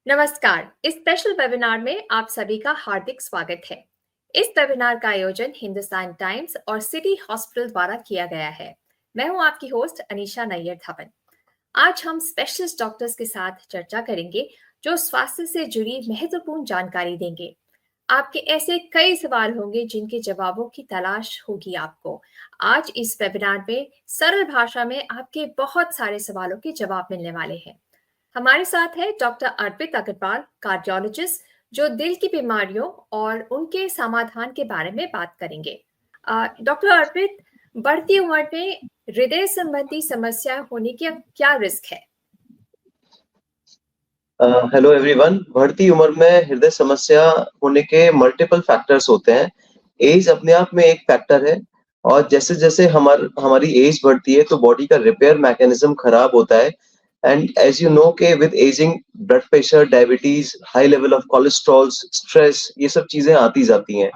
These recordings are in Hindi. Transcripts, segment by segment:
नमस्कार। इस स्पेशल वेबिनार में आप सभी का हार्दिक स्वागत है। इस वेबिनार का आयोजन हिंदुस्तान टाइम्स और सिटी हॉस्पिटल द्वारा किया गया है। मैं हूं आपकी होस्ट अनीशा नैयर धवन। आज हम स्पेशलिस्ट डॉक्टर्स के साथ चर्चा करेंगे जो स्वास्थ्य से जुड़ी महत्वपूर्ण जानकारी देंगे। आपके ऐसे कई सवाल होंगे जिनके जवाबों की तलाश होगी आपको। आज इस वेबिनार में सरल भाषा में आपके बहुत सारे सवालों के जवाब मिलने वाले हैं। हमारे साथ है डॉक्टर अर्पित अग्रवाल, कार्डियोलॉजिस्ट, जो दिल की बीमारियों और उनके समाधान के बारे में बात करेंगे। डॉक्टर अर्पित, बढ़ती उम्र में हृदय संबंधी समस्या होने की क्या रिस्क है? Hello everyone. बढ़ती उम्र में हृदय समस्या होने के मल्टीपल फैक्टर्स होते हैं। एज अपने आप में एक फैक्टर है और जैसे जैसे हमारी एज बढ़ती है तो बॉडी का रिपेयर मैकेनिज्म खराब होता है। एंड एज यू नो के with ageing blood pressure, diabetes, high level of cholesterol, stress, ये सब चीजें आती जाती हैं।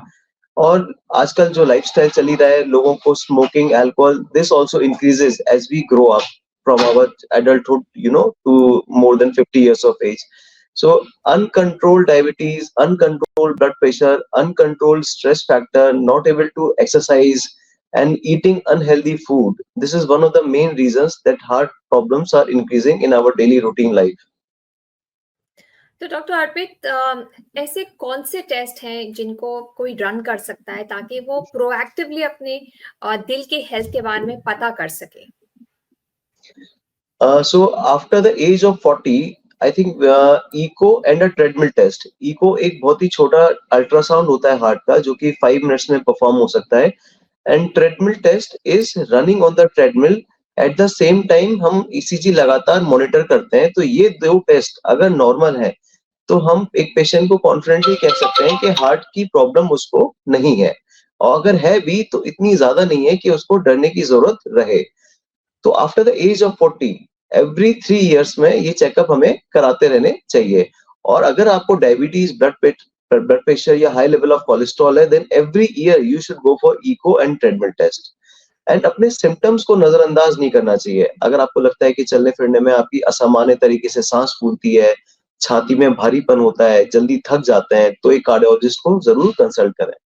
और आजकल जो लाइफस्टाइल चली रहा है लोगों को, smoking, alcohol, this also increases as we grow up from our adulthood, to more than 50 years of age. So uncontrolled diabetes, uncontrolled blood pressure, uncontrolled stress factor, not able to exercise and eating unhealthy food, this is one of the main reasons that heart problems are increasing in our daily routine life. तो डॉक्टर अर्पित, ऐसे कौन से टेस्ट हैं जिनको कोई रन कर सकता है ताकि वो प्रोएक्टिवली अपने दिल के हेल्थ के बारे में पता कर सके? So after the age of 40, I think echo and a treadmill test. Echo एक बहुत ही छोटा अल्ट्रासाउंड होता है हार्ट का, जो कि 5 मिनट्स में परफॉर्म हो सकता है। And treadmill test is running on the treadmill, at the same time हम ईसीजी लगातार मॉनिटर करते हैं। तो ये दो टेस्ट अगर नॉर्मल है तो हम एक पेशेंट को कॉन्फिडेंटली कह सकते हैं कि हार्ट की प्रॉब्लम उसको नहीं है, और अगर है भी तो इतनी ज्यादा नहीं है कि उसको डरने की जरूरत रहे। तो after the age of 40, every 3 years में ये चेकअप हमें कराते रहने चाहिए। और अगर आपको डायबिटीज, ब्लड प्रेशर या हाई लेवल ऑफ कोलेस्ट्रॉल है, then every year you should go for echo and treadmill test. And अपने सिम्टम्स को नजरअंदाज नहीं करना चाहिए। अगर आपको लगता है कि चलने फिरने में आपकी असामान्य तरीके से सांस फूलती है, छाती में भारीपन होता है, जल्दी थक जाते हैं, तो एक कार्डियोलॉजिस्ट को जरूर कंसल्ट करें।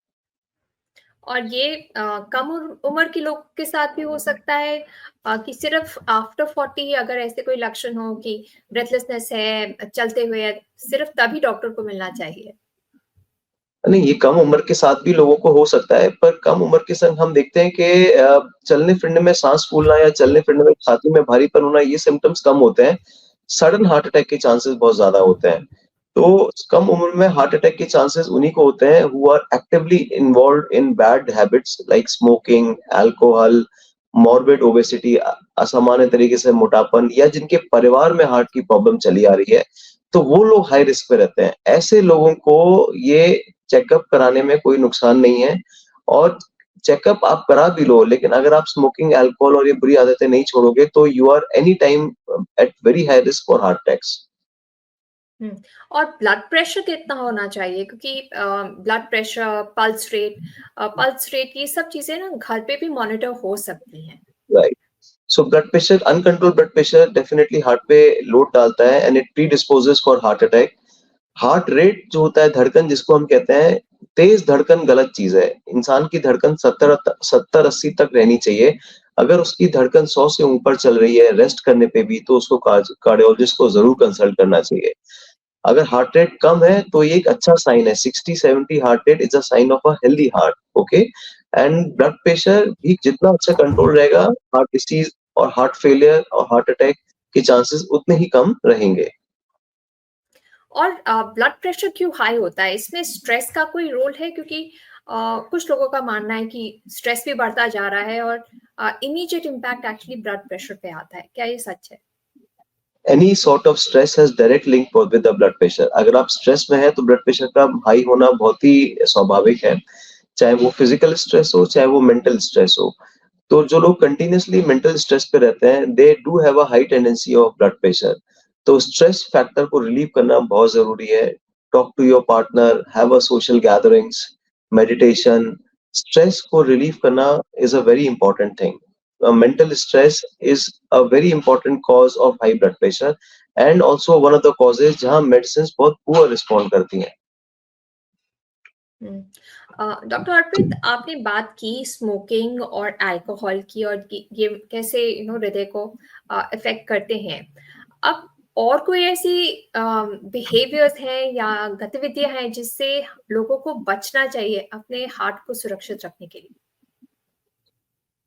और ये कम उम्र के लोग के साथ भी हो सकता है कि सिर्फ आफ्टर 40 अगर ऐसे कोई लक्षण हो कि ब्रेथलेसनेस है चलते हुए, सिर्फ तभी डॉक्टर को मिलना चाहिए? नहीं, ये कम उम्र के साथ भी लोगों को हो सकता है, पर कम उम्र के संग हम देखते हैं कि चलने फिरने में सांस फूलना या चलने फिरने में छाती में भारीपन होना, ये सिम्टम्स कम होते हैं। सडन हार्ट अटैक के चांसेस बहुत ज्यादा होते हैं। तो कम उम्र में हार्ट अटैक के चांसेस उन्हीं को होते हैं who are actively involved in bad habits like smoking, alcohol, morbid obesity, असामान्य तरीके से मोटापन, या जिनके परिवार में हार्ट की प्रॉब्लम चली आ रही है, तो वो लोग हाई रिस्क पे रहते हैं। ऐसे लोगों को ये चेकअप कराने में कोई नुकसान नहीं है। और चेकअप आप करा भी लो, लेकिन अगर आप स्मोकिंग, अल्कोहल और ये बुरी आदतें नहीं छोड़ोगे तो you are any time at very high risk for heart attacks. और ब्लड प्रेशर कितना होना चाहिए? क्योंकि ब्लड प्रेशर, पल्स रेट ये सब चीजें ना घर पे भी मॉनिटर हो सकती हैं। Right. So blood pressure, uncontrolled blood pressure definitely heart पे लोड डालता है and it predisposes for heart attack. Heart rate जो होता है, धड़कन जिसको हम कहते हैं, तेज धड़कन गलत चीज है। इंसान की धड़कन 70-80 तक रहनी चाहिए। अगर उसकी धड़कन 100 से ऊपर चल रही है रेस्ट करने पे भी, तो उसको कार्डियोलॉजिस्ट को जरूर कंसल्ट करना चाहिए। अगर हार्ट रेट कम है तो ये एक अच्छा साइन है। 60-70 heart rate is a sign of a healthy heart. Okay. And blood pressure भी जितना अच्छा कंट्रोल रहेगा, हार्ट डिसीज और हार्ट फेलियर और हार्ट अटैक के चांसेस उतने ही कम रहेंगे। और ब्लड प्रेशर क्यों हाई होता है? इसमें स्ट्रेस का कोई रोल है? क्योंकि कुछ लोगों का मानना है कि स्ट्रेस भी बढ़ता जा रहा है और immediate impact actually blood pressure पे आता है। क्या ये सच है? Any sort of stress has direct link with the blood pressure. अगर आप स्ट्रेस में है तो ब्लड प्रेशर का हाई होना बहुत ही स्वाभाविक है, चाहे वो फिजिकल स्ट्रेस हो चाहे वो मेंटल स्ट्रेस हो। तो जो लोग कंटिन्यूअसली मेंटल स्ट्रेस पे रहते हैं, they do have a high tendency of blood pressure. तो स्ट्रेस फैक्टर को रिलीव करना बहुत जरूरी है। Talk to your partner, have a social gatherings, meditation. Stress को रिलीव करना is a very important thing. Mental stress is a very important cause of high blood pressure, and also one of the causes जहाँ मेडिसिन बहुत पुअर रिस्पॉन्ड करती हैं। डॉक्टर अर्पित, आपने बात की स्मोकिंग और अल्कोहल की और ये कैसे हृदय को इफेक्ट करते हैं। अब और कोई ऐसी बिहेवियर्स हैं या गतिविधियां हैं जिससे लोगों को बचना चाहिए अपने हार्ट को सुरक्षित रखने के लिए?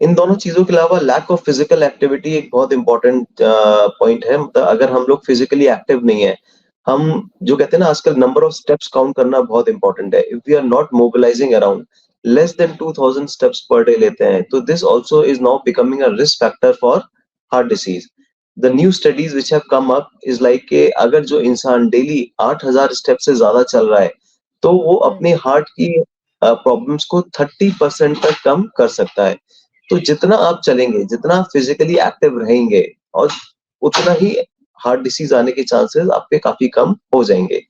इन दोनों चीजों के अलावा लैक ऑफ फिजिकल एक्टिविटी एक बहुत इंपॉर्टेंट पॉइंट है। मतलब अगर हम लोग फिजिकली एक्टिव नहीं है, हम जो कहते हैं ना आजकल नंबर ऑफ स्टेप्स काउंट करना बहुत इंपॉर्टेंट है। If we are not mobilizing around less than 2000 steps per day लेते हैं, तो this also is now becoming a risk factor for heart disease. The new studies which have come up is like के अगर जो इंसान डेली 8000 स्टेप से ज्यादा चल रहा है, तो वो अपने हार्ट की प्रॉब्लम्स को 30% तक कम कर सकता है। तो जितना आप चलेंगे, जितना आप फिजिकली एक्टिव रहेंगे और उतना ही हार्ट डिसीज आने के चांसेस आपके काफी कम हो जाएंगे।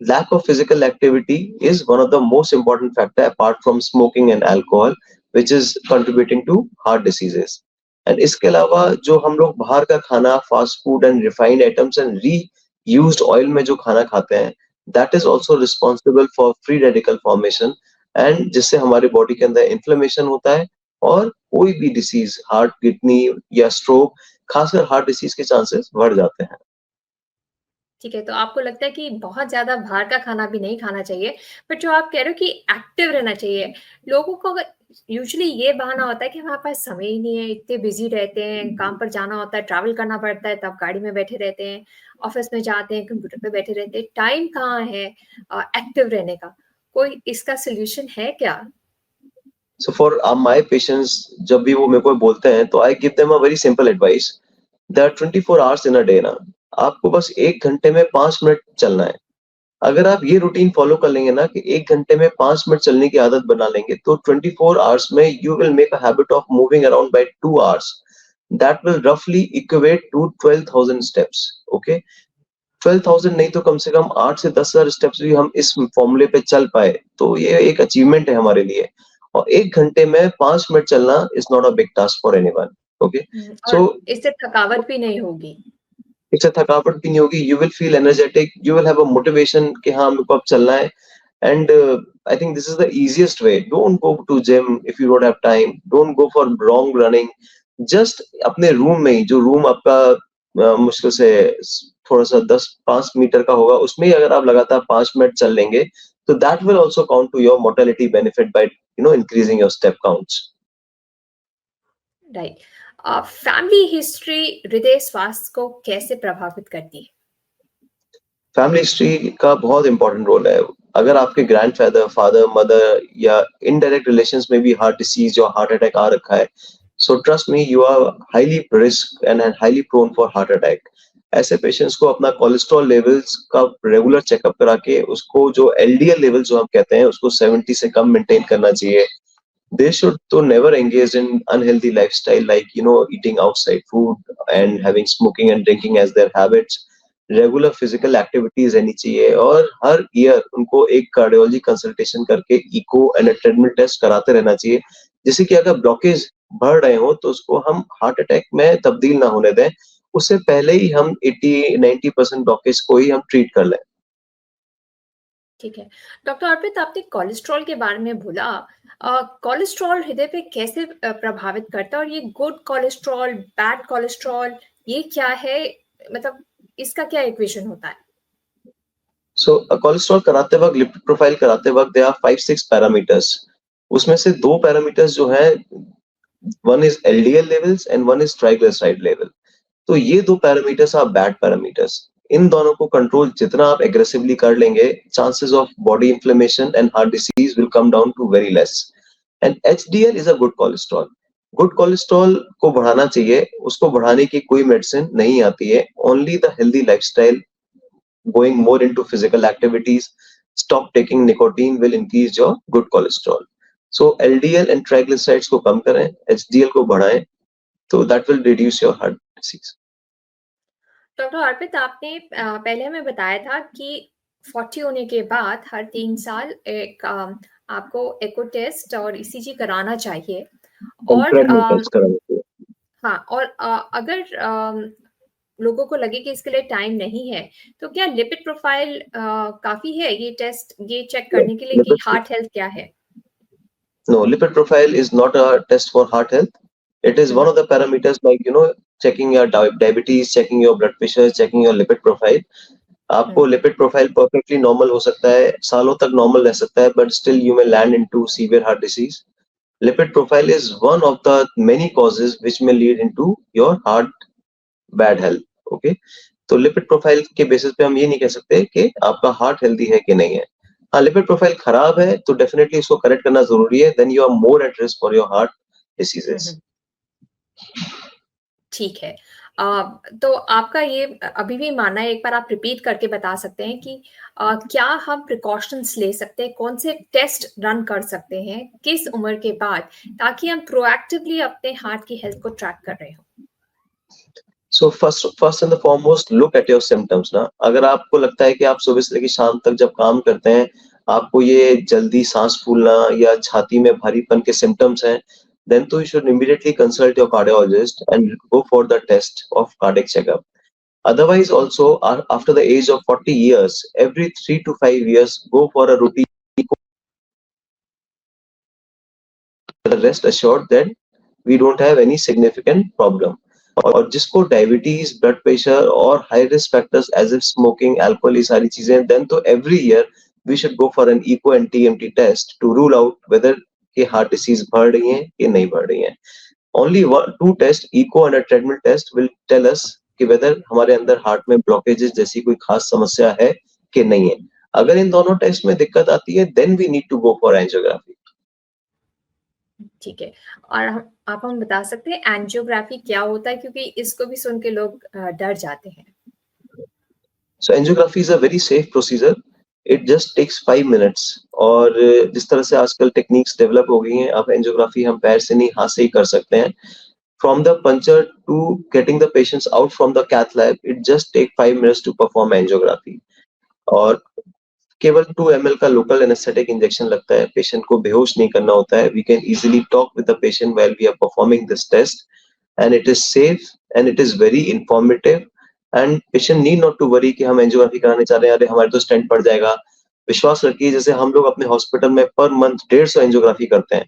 Lack of physical activity is one of the most important factor apart from smoking and alcohol which is contributing to heart diseases. And इसके अलावा जो हम लोग बाहर का खाना, fast food and refined items and reused oil में जो खाना खाते हैं, that is also responsible for free radical formation, and जिससे हमारे बॉडी के अंदर इन्फ्लेमेशन होता है और कोई भी डिसीज, हार्ट, किडनी या स्ट्रोक, खासकर हार्ट डिसीज के चांसेस बढ़ जाते हैं। ठीक है, तो आपको लगता है कि बहुत ज़्यादा बाहर का खाना भी नहीं खाना चाहिए, बट जो आप कह रहे हो कि एक्टिव रहना चाहिए। लोगों को अगर यूजुअली ये बहाना होता है कि हमारे पास समय ही नहीं है, इतने बिज़ी रहते हैं, काम पर जाना होता है, ट्रैवल करना पड़ता है, तब गाड़ी में बैठे रहते हैं, ऑफ़िस में जाते हैं, कंप्यूटर पे बैठे रहते हैं, टाइम कहाँ है एक्टिव रहने का? कोई इसका सॉल्यूशन है क्या? सो फॉर माय पेशेंट्स, जब भी वो मेरे को बोलते हैं तो I give them a very simple advice. There are 24 hours in a day ना, आपको बस 1 घंटे में 5 मिनट चलना है। अगर आप ये रूटीन फॉलो कर लेंगे ना कि 1 घंटे में 5 मिनट चलने की आदत बना लेंगे, तो 24 आवर्स में you will make a habit of moving around by 2 hours. That will रफली इक्वेट टू 12,000 स्टेप्स। ओके, 12,000 नहीं तो कम से कम 8 से 10,000 स्टेप्स भी हम इस फॉर्मूले पे चल पाए, तो ये एक अचीवमेंट है हमारे लिए। और 1 घंटे में 5 मिनट चलना is not a big task for anyone. Okay, और सो इससे थकावट भी नहीं होगी। इससे थकावट भी नहीं होगी, you will feel energetic, you will have a motivation कि हाँ मेरे को अब चलना है। And I think this is the easiest way. Don't go to gym if you don't have time, don't go for long running. Just अपने रूम में ही, जो रूम आपका मुश्किल से थोड़ा सा 10-5 मीटर का होगा, उसमें ही अगर आप लगातार 5 मिनट चल लेंगे, तो that will also count to your mortality benefit by increasing your step counts. Right. Family history हृदय स्वास्थ्य को कैसे प्रभावित करती है? फैमिली हिस्ट्री का बहुत इंपॉर्टेंट रोल है। अगर आपके ग्रैंडफादर, फादर, मदर या इनडायरेक्ट रिलेशंस में भी हार्ट डिसीज या हार्ट अटैक आ रखा है, so trust me, you are highly risk and highly prone for heart attack. ऐसे पेशेंट्स को अपना कोलेस्ट्रॉल लेवल्स का रेगुलर चेकअप करा के उसको जो एलडीएल लेवल जो हम कहते हैं उसको 70 से कम मेंटेन करना चाहिए। They should to never engage in unhealthy lifestyle like eating outside food and having smoking and drinking as their habits. Regular physical activities रहनी चाहिए और हर ईयर उनको एक कार्डियोलॉजी कंसल्टेशन करके इको एंड ट्रेडमिल टेस्ट कराते रहना चाहिए, जिससे कि अगर ब्लॉकेज बढ़ रहे हो तो उसको हम हार्ट अटैक में तब्दील ना होने दें, उससे पहले ही हम 80-90% ब्लॉकेज को ही हम ट्रीट कर लें। ठीक है। डॉक्टर अर्पित, आपने कोलेस्ट्रॉल के बारे में बोला। कोलेस्ट्रॉल हृदय पे कैसे प्रभावित करता है और ये गुड कोलेस्ट्रॉल, बैड कोलेस्ट्रॉल ये क्या है? मतलब इसका क्या इक्वेशन होता है? सो कोलेस्ट्रॉल कराते वक्त, लिपिड प्रोफाइल कराते वक्त देयर आर 5-6 पैरामीटर्स। उसमें से 2 पैरामीटर्स जो है, one is LDL levels and one is triglyceride level. तो ये 2 पैरामीटर्स आर बैड पैरामीटर्स। इन दोनों को कंट्रोल जितना आप एग्रेसिवली कर लेंगे, chances of body inflammation and heart disease will come down to very less. And HDL is a good cholesterol. Good cholesterol को बढ़ाना चाहिए, उसको बढ़ाने की कोई मेडिसिन नहीं आती है। Only the healthy lifestyle, going more into physical activities, stop taking nicotine will increase your good cholesterol. So LDL and triglycerides को कम करें, HDL को बढ़ाएं, तो that will reduce your heart disease. Doctor Arpit, आपने पहले हमें बताया था कि 40 होने के बाद हर 3 साल एक आपको एको टेस्ट और ईसीजी कराना चाहिए। And और treadmill test कराना चाहिए। हाँ, और अगर लोगों को लगे कि इसके लिए टाइम नहीं है, तो क्या लिपिड प्रोफाइल काफी है ये चेक करने के लिए कि Lipid, हार्ट हेल्थ क्या है? no, lipid profile is not a test for heart health. It is one hmm, of the parameters like, checking your diabetes, checking your blood pressure, checking your lipid profile. आपको हम्म, लिपिड प्रोफाइल परफेक्टली नॉर्मल हो सकता है, सालों तक नॉर्मल रह सकता है, but still you may land into severe heart disease. Lipid profile is one of the many causes which may lead into your heart bad health. Okay, तो लिपिड प्रोफाइल के बेसिस पे हम ये नहीं कह सकते कि आपका हार्ट हेल्दी है कि नहीं है. हाँ, लिपिड प्रोफाइल खराब है तो डेफिनेटली इसको करेक्ट करना जरूरी है, then you are more at risk for your heart diseases. Hmm, ठीक है। तो आपका ये अभी भी मानना है, एक बार आप रिपीट करके बता सकते हैं कि क्या हम प्रिकॉशंस ले सकते हैं, कौन से टेस्ट रन कर सकते हैं किस उम्र के बाद, ताकि हम प्रोएक्टिवली अपने हार्ट की हेल्थ को ट्रैक कर रहे हो? So first and the foremost look at your symptoms ना. अगर आपको लगता है कि आप सुबह से लेकर शाम तक जब काम करते हैं आपको ये जल्दी सांस फूलना या छाती में भारीपन के सिम्टम्स हैं, then तो you should immediately consult your cardiologist and go for the test of cardiac checkup. Otherwise, also after the age of 40 years, every 3 to 5 years, go for a routine. Rest assured that we don't have any significant problem. और जिसको डायबिटीज, ब्लड प्रेशर और high risk factors as if smoking, alcohol, ये सारी चीजें, देन तो every year we should go for an echo and TMT test to rule out whether के हार्ट डिसीज बढ़ रही है कि नहीं बढ़ रही है. Only two test, echo and treadmill test, will tell us कि वेदर हमारे अंदर हार्ट में ब्लॉकेजेस जैसी कोई खास समस्या है कि नहीं है. अगर इन दोनों टेस्ट में दिक्कत आती है then we need to go for angiography. ठीक है। और आप हम बता सकते हैं एंजियोग्राफी क्या होता है, क्योंकि इसको भी सुन के लोग डर जाते हैं? So angiography is a very safe procedure. It just takes 5 minutes. और जिस तरह से आजकल टेक्निक्स डेवलप हो गई हैं, अब एंजियोग्राफी हम पैर से नहीं हाथ से ही कर सकते हैं. From the puncture to getting the patients out from the cath lab, it just take 5 minutes to perform angiography. और केवल 2 ml का लोकल एनेस्थेटिक इंजेक्शन लगता है, पेशेंट को बेहोश नहीं करना होता है. We can easily talk with the patient while we are performing this test, and it is safe and it is very informative. And patient need not to worry कि हम एंजियोग्राफी कराने चाह रहे हैं, अरे हमारे तो स्टेंट पड़ जाएगा. विश्वास रखिए, जैसे हम लोग अपने हॉस्पिटल में पर मंथ 150 एंजियोग्राफी करते हैं,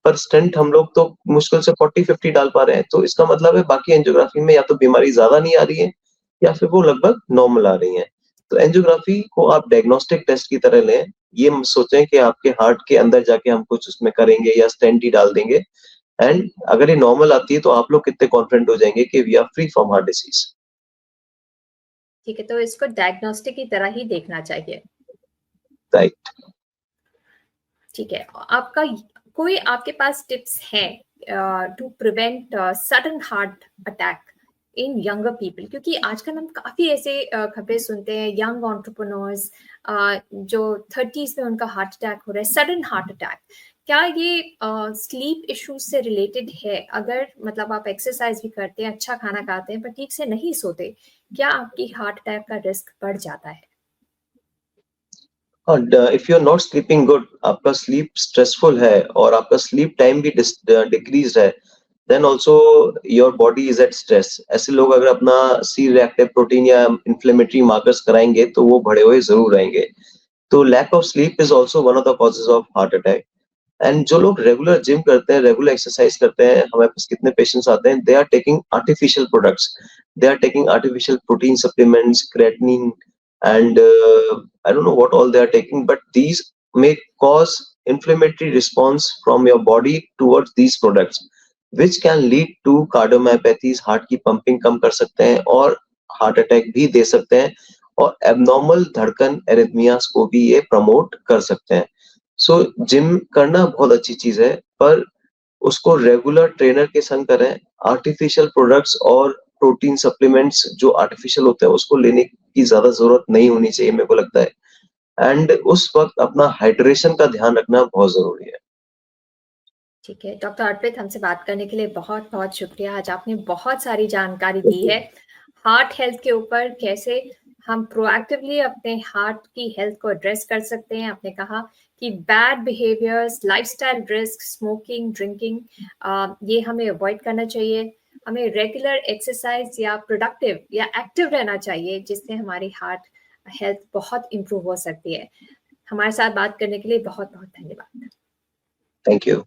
पर स्टेंट हम लोग तो मुश्किल से 40-50 डाल पा रहे हैं. तो इसका मतलब है बाकी एंजियोग्राफी में या तो बीमारी ज्यादा नहीं आ रही है या फिर वो लगभग नॉर्मल आ रही है. तो एंजियोग्राफी को आप डायग्नोस्टिक टेस्ट की तरह लें. ये मत सोचें कि आपके हार्ट के अंदर जाके हम कुछ उसमें करेंगे या स्टेंट ही डाल देंगे. एंड अगर ये नॉर्मल आती है तो आप लोग कितने कॉन्फिडेंट हो जाएंगे कि we are free from heart disease. ठीक है, तो इसको डायग्नोस्टिक की तरह ही देखना चाहिए। राइट. ठीक है। आपका कोई आपके पास टिप्स हैं to prevent sudden heart attack in younger people? क्योंकि आजकल हम काफी ऐसे खबरें सुनते हैं, यंग एंटरप्रेन्योर्स जो 30s में उनका हार्ट अटैक हो रहा है, सडन हार्ट अटैक। क्या ये स्लीप इश्यूज से रिलेटेड है? अगर मतलब आप एक्सरसाइज भी करते हैं, अच्छा खाना खाते हैं, पर ठीक से नहीं सोते, क्या आपकी हार्ट अटैक का रिस्क बढ़ जाता है? और if you are not sleeping good, आपका स्लीप स्ट्रेसफुल है और आपका स्लीप टाइम भी डिक्रीज है, then also your body is at stress. ऐसे लोग अगर अपना सी रिएक्टिव प्रोटीन या इन्फ्लेमेटरी मार्कर्स कराएंगे तो वो बढ़े हुए जरूर रहेंगे. तो lack of sleep is also one of the causes of heart attack. And जो लोग रेगुलर जिम करते हैं, रेगुलर एक्सरसाइज करते हैं, हमारे पास कितने पेशेंट्स आते हैं, they are taking artificial products. They are taking artificial protein supplements, creatinine, and I don't know what all they are taking, but these may cause inflammatory response from your body towards these products, which can lead to cardiomyopathies. Heart की पंपिंग कम कर सकते हैं और हार्ट अटैक भी दे सकते हैं, और एबनॉर्मल धड़कन एरिथमियास को भी ये प्रमोट कर सकते हैं. सो जिम करना बहुत अच्छी चीज है, पर उसको रेगुलर ट्रेनर के संग करें. आर्टिफिशियल प्रोडक्ट्स और प्रोटीन सप्लीमेंट्स जो आर्टिफिशियल होते हैं उसको लेने की ज्यादा जरूरत नहीं होनी चाहिए, मेरे को लगता है. एंड उस वक्त अपना हाइड्रेशन का ध्यान रखना बहुत जरूरी है. ठीक है डॉक्टर अर्पित, हमसे बात करने के लिए बहुत बहुत शुक्रिया। आज आपने बहुत सारी जानकारी दी है हार्ट हेल्थ के ऊपर, कैसे हम प्रोएक्टिवली अपने हार्ट की हेल्थ को एड्रेस कर सकते हैं। आपने कहा कि bad behaviours, lifestyle risk, smoking, drinking, ये हमें अवॉइड करना चाहिए। हमें रेगुलर एक्सरसाइज या प्रोडक्टिव या एक्टिव रहना चाहिए, जिससे हमारी हार्ट हेल्थ बहुत इम्प्रूव हो सकती है। हमारे साथ बात करने के लिए बहुत बहुत धन्यवाद। Thank you.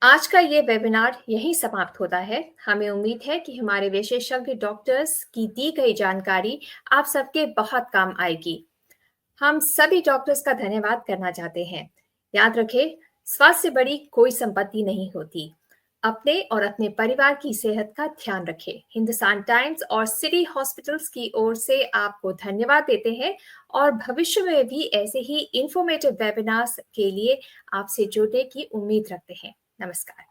आज का ये वेबिनार यहीं समाप्त होता है। हमें उम्मीद है कि हमारे विशेषज्ञ डॉक्टर्स की दी गई जानकारी आप सबके बहुत काम आएगी। हम सभी डॉक्टर्स का धन्यवाद करना चाहते हैं। याद रखें, स्वास्थ्य से बड़ी कोई संपत्ति नहीं होती। अपने और अपने परिवार की सेहत का ध्यान रखें। हिंदुस्तान टाइम्स और सिटी हॉस्पिटल्स की ओर से आपको धन्यवाद देते हैं और भविष्य में भी ऐसे ही इंफॉर्मेटिव वेबिनार्स के लिए आपसे जुड़ने की उम्मीद रखते हैं। नमस्कार।